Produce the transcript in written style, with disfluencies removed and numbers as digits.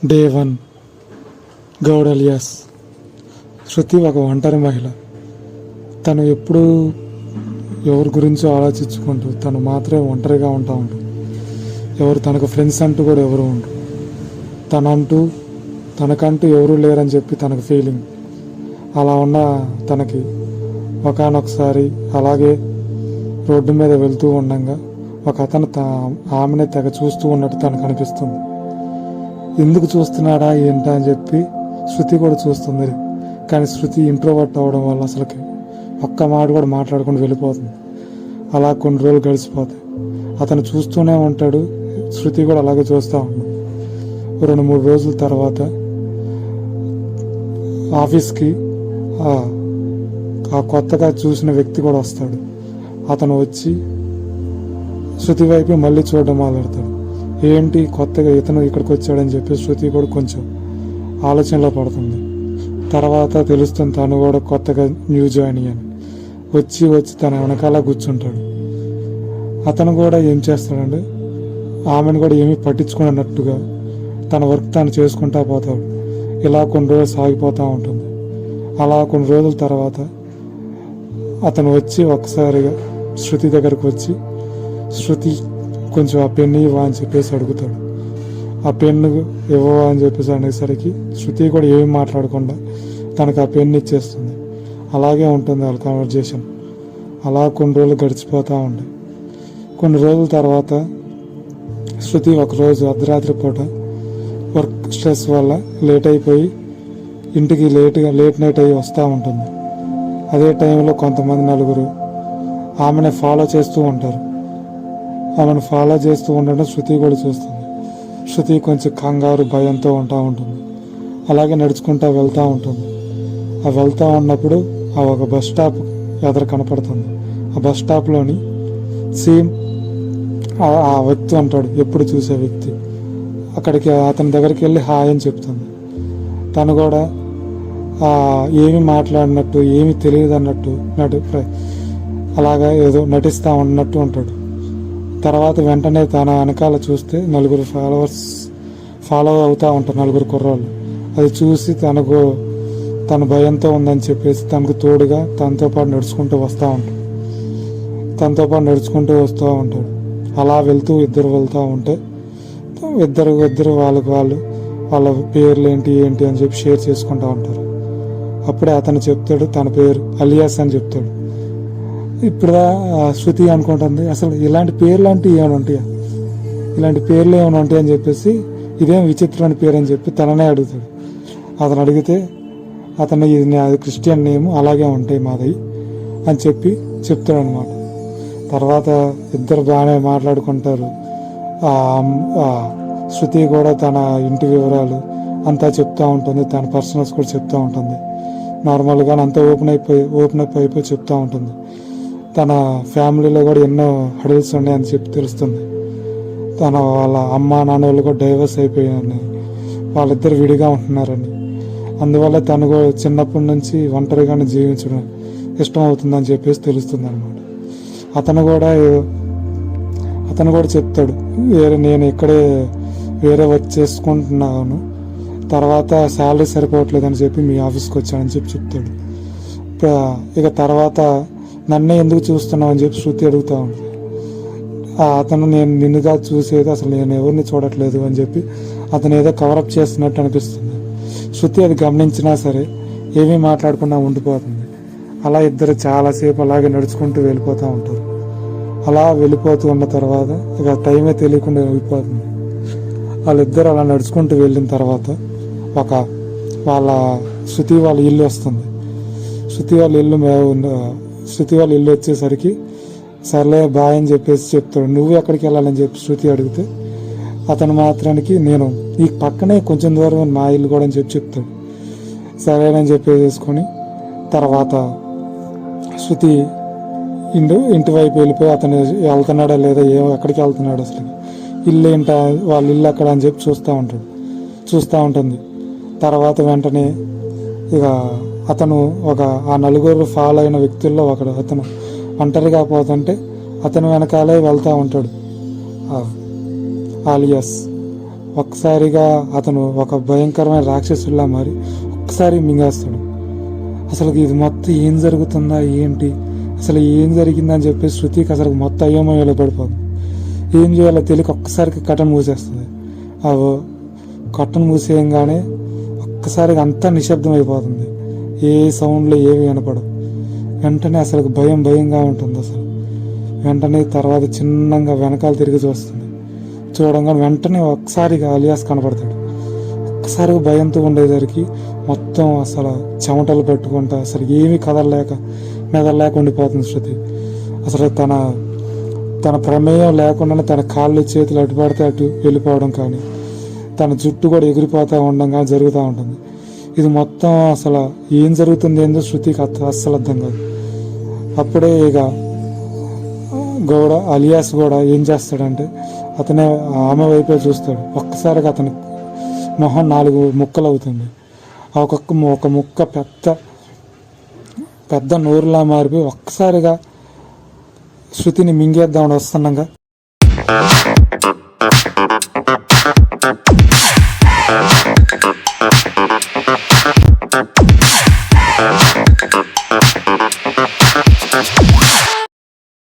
Day 1 Goud alias శృతి ఒక ఒంటరి మహిళ. తను ఎప్పుడూ ఎవరి గురించో ఆలోచించుకుంటూ తను మాత్రమే ఒంటరిగా ఉంటా ఉంటుంది. ఎవరు తనకు ఫ్రెండ్స్ అంటూ కూడా ఎవరు ఉండరు. తనకంటూ ఎవరూ లేరని చెప్పి తనకు ఫీలింగ్. అలా ఉన్న తనకి ఒకానొకసారి అలాగే రోడ్డు మీద వెళ్తూ ఉండగా ఒక అతను ఆమెనే తెగ చూస్తూ ఉన్నట్టు తనకు అనిపిస్తుంది. ఎందుకు చూస్తున్నాడా ఏంటా అని చెప్పి శృతి కూడా చూస్తుంది. కానీ శృతి ఇంట్రోవర్ట్ అవ్వడం వల్ల అసలుకి ఒక్క మాట కూడా మాట్లాడుకుంటూ వెళ్ళిపోతుంది. అలా కొన్ని రోజులు గడిచిపోతాయి. అతను చూస్తూనే ఉంటాడు, శృతి కూడా అలాగే చూస్తూ ఉంటుంది. 2-3 రోజుల తర్వాత ఆఫీస్కి ఆ కొత్తగా చూసిన వ్యక్తి కూడా వస్తాడు. అతను వచ్చి శృతి వైపు మళ్ళీ చూడడం మొదలెడతాడు. ఏంటి కొత్తగా ఇతను ఇక్కడికి వచ్చాడని చెప్పి శృతి కూడా కొంచెం ఆలోచనలో పడుతుంది. తర్వాత తెలుస్తుంది తను కూడా కొత్తగా న్యూ జాయిన్ అయ్యాను. వచ్చి తన వెనకాల కూర్చుంటాడు. అతను కూడా ఏం చేస్తాడంటే ఆమెను కూడా ఏమీ పట్టించుకున్నట్టుగా తన వర్క్ తాను చేసుకుంటా పోతాడు. ఇలా కొన్ని రోజులు సాగిపోతూ ఉంటుంది. అలా కొన్ని రోజుల తర్వాత అతను వచ్చి ఒకసారిగా శృతి దగ్గరకు వచ్చి, శృతి కొంచెం ఆ పెన్ను ఇవ్వా అని చెప్పేసి అడుగుతాడు. ఆ పెన్ను ఇవ్వవా అని చెప్పేసి అనేసరికి శృతి కూడా ఏమి మాట్లాడకుండా తనకు ఆ పెన్ను ఇచ్చేస్తుంది. అలాగే ఉంటుంది వాళ్ళ కన్వర్జేషన్. అలా కొన్ని రోజులు గడిచిపోతూ ఉంటాయి. కొన్ని రోజుల తర్వాత శృతి ఒకరోజు అర్ధరాత్రి పూట వర్క్ స్ట్రెస్ వల్ల లేట్ అయిపోయి ఇంటికి లేట్ నైట్ అయ్యి వస్తూ ఉంటుంది. అదే టైంలో కొంతమంది నలుగురు ఆమెను ఫాలో చేస్తూ ఉంటారు. ఆమెను ఫాలో చేస్తూ ఉండడం శృతి కూడా చూస్తుంది. శృతి కొంచెం కంగారు భయంతో ఉంటుంది. అలాగే నడుచుకుంటూ వెళ్తూ ఉంటుంది. ఆ వెళ్తూ ఉన్నప్పుడు ఒక బస్ స్టాప్ ఎదురు కనపడుతుంది. ఆ బస్ స్టాప్లోని సేమ్ ఆ వ్యక్తి ఉంటాడు, ఎప్పుడు చూసే వ్యక్తి. అక్కడికి అతని దగ్గరికి వెళ్ళి హాయ్ అని చెప్తుంది. తను కూడా ఏమి మాట్లాడినట్టు ఏమి తెలియదు అన్నట్టు అలాగా ఏదో నటిస్తూ ఉన్నట్టు ఉంటాడు. తర్వాత వెంటనే తన వెనకాల చూస్తే 4 ఫాలోవర్స్ ఫాలో అవుతూ ఉంటారు, 4 కుర్రాళ్ళు. అది చూసి తన భయంతో ఉందని చెప్పేసి తనకు తోడుగా తనతో పాటు నడుచుకుంటూ వస్తూ ఉంటాడు. అలా ఇద్దరు వెళ్తూ ఉంటే ఇద్దరు వాళ్ళ పేర్లు ఏంటి అని చెప్పి షేర్ చేసుకుంటూ ఉంటారు. అప్పుడే అతను చెప్తాడు తన పేరు అలియాస్ అని చెప్తాడు. ఇప్పుడు శృతి అనుకుంటుంది, అసలు ఇలాంటి పేర్లు అంటే ఏమైనా ఉంటాయా, ఇలాంటి పేర్లు ఏమైనా ఉంటాయి అని చెప్పేసి ఇదేం విచిత్రమైన పేరు అని చెప్పి తననే అడుగుతాడు. అతను అడిగితే అది క్రిస్టియన్ నేమ్, అలాగే ఉంటాయి మాది అని చెప్తాడు అనమాట. తర్వాత ఇద్దరు బాగానే మాట్లాడుకుంటారు. శృతి కూడా తన ఇంటి వివరాలు అంతా చెప్తూ ఉంటుంది, తన పర్సనల్స్ కూడా చెప్తూ ఉంటుంది. నార్మల్గా అంతా ఓపెన్ అప్ అయిపోయి చెప్తూ ఉంటుంది. తన ఫ్యామిలీలో కూడా ఎన్నో హడిల్స్ ఉన్నాయని చెప్పి తెలుస్తుంది. వాళ్ళ అమ్మ నాన్న వాళ్ళు కూడా డైవర్స్ అయిపోయారని, వాళ్ళిద్దరు విడిగా ఉంటున్నారని, అందువల్ల తను కూడా చిన్నప్పటి నుంచి ఒంటరిగానే జీవించడం ఇష్టం అవుతుందని చెప్పేసి తెలుస్తుంది అనమాట. అతను కూడా చెప్తాడు, నేను ఇక్కడే వేరే వర్క్ చేసుకుంటున్నాను, తర్వాత శాలరీ సరిపోవట్లేదని చెప్పి మీ ఆఫీస్కి వచ్చానని చెప్తాడు. ఇక తర్వాత నన్నే ఎందుకు చూస్తున్నావు అని చెప్పి శృతి అడుగుతూ ఉంది. అతను నేను నిన్నుగా చూసేది, అసలు నేను ఎవరిని చూడట్లేదు అని చెప్పి అతను ఏదో కవరప్ చేస్తున్నట్టు అనిపిస్తుంది. శృతి అది గమనించినా సరే ఏమీ మాట్లాడకుండా ఉండిపోతుంది. అలా ఇద్దరు చాలాసేపు అలాగే నడుచుకుంటూ వెళ్ళిపోతూ ఉంటారు. అలా వెళ్ళిపోతూ ఉన్న తర్వాత ఇక టైమే తెలియకుండా వెళ్ళిపోతుంది. వాళ్ళిద్దరు అలా నడుచుకుంటూ వెళ్ళిన తర్వాత శృతి వాళ్ళ ఇల్లు వస్తుంది. శృతి వాళ్ళ ఇల్లు వచ్చేసరికి సర్లే బాయ్ అని చెప్పేసి చెప్తాడు. నువ్వు ఎక్కడికి వెళ్ళాలని చెప్పి శృతి అడిగితే అతను మాత్రానికి నేను ఈ పక్కనే కొంచెం దూరం మా ఇల్లు కూడా అని చెప్తాడు. సరేనని చెప్పేసుకొని తర్వాత శృతి ఇంటి వైపు వెళ్ళిపోయి అతను వెళ్తున్నాడా లేదా ఎక్కడికి వెళ్తున్నాడు, అసలు ఇల్లు ఏంటా, వాళ్ళ ఇల్లు అక్కడ అని చెప్పి చూస్తూ ఉంటుంది. తర్వాత వెంటనే ఇక అతను ఆ 4 ఫాలో అయిన వ్యక్తుల్లో అతను ఒంటరిగా పోతుంటే అతను వెనకాలే వెళ్తూ ఉంటాడు అలియాస్. ఒక్కసారిగా అతను ఒక భయంకరమైన రాక్షసుల్లా మారి ఒక్కసారి మింగేస్తాడు. అసలు ఇది మొత్తం ఏం జరుగుతుందా ఏంటి, అసలు ఏం జరిగిందని చెప్పి శృతికి అసలు మొత్తం అయోమయంలో పడిపోతుంది. ఏం చేయాలో తెలియక ఒక్కసారికి కటన్ మూసేస్తుంది. ఆ కటన్ మూసేయంగానే ఒక్కసారిగా అంతా నిశ్శబ్దం అయిపోతుంది. ఏ సౌండ్లు ఏమి వినపడవు. వెంటనే అసలు భయంగా ఉంటుంది. అసలు వెంటనే తర్వాత చిన్నగా వెనకాల తిరిగి చూస్తుంది. చూడంగానే వెంటనే ఒక్కసారిగా అలియాస్ కనపడతాడు. ఒక్కసారిగా భయంతో ఉండేసరికి మొత్తం అసలు చెమటలు పెట్టుకుంటా అసలు ఏమీ మెదలేక ఉండిపోతుంది శృతి. అసలు తన ప్రమేయం లేకుండానే తన కాళ్ళు చేతులు అటు పడితే అటు వెళ్ళిపోవడం కానీ, తన జుట్టు కూడా ఎగిరిపోతూ ఉండడం కానీ జరుగుతూ ఉంటుంది. ఇది మొత్తం అసలు ఏం జరుగుతుంది ఏందో శృతికి అస్సలు అర్థం కాదు. అప్పుడే ఇక అలియాస్ కూడా ఏం చేస్తాడంటే అతనే ఆమె వైపే చూస్తాడు. ఒక్కసారిగా అతని మొహం 4 ముక్కలు అవుతుంది. ఒక ముక్క పెద్ద నోరులా మారిపోయి ఒక్కసారిగా శృతిని మింగేద్దామని వస్తుండగా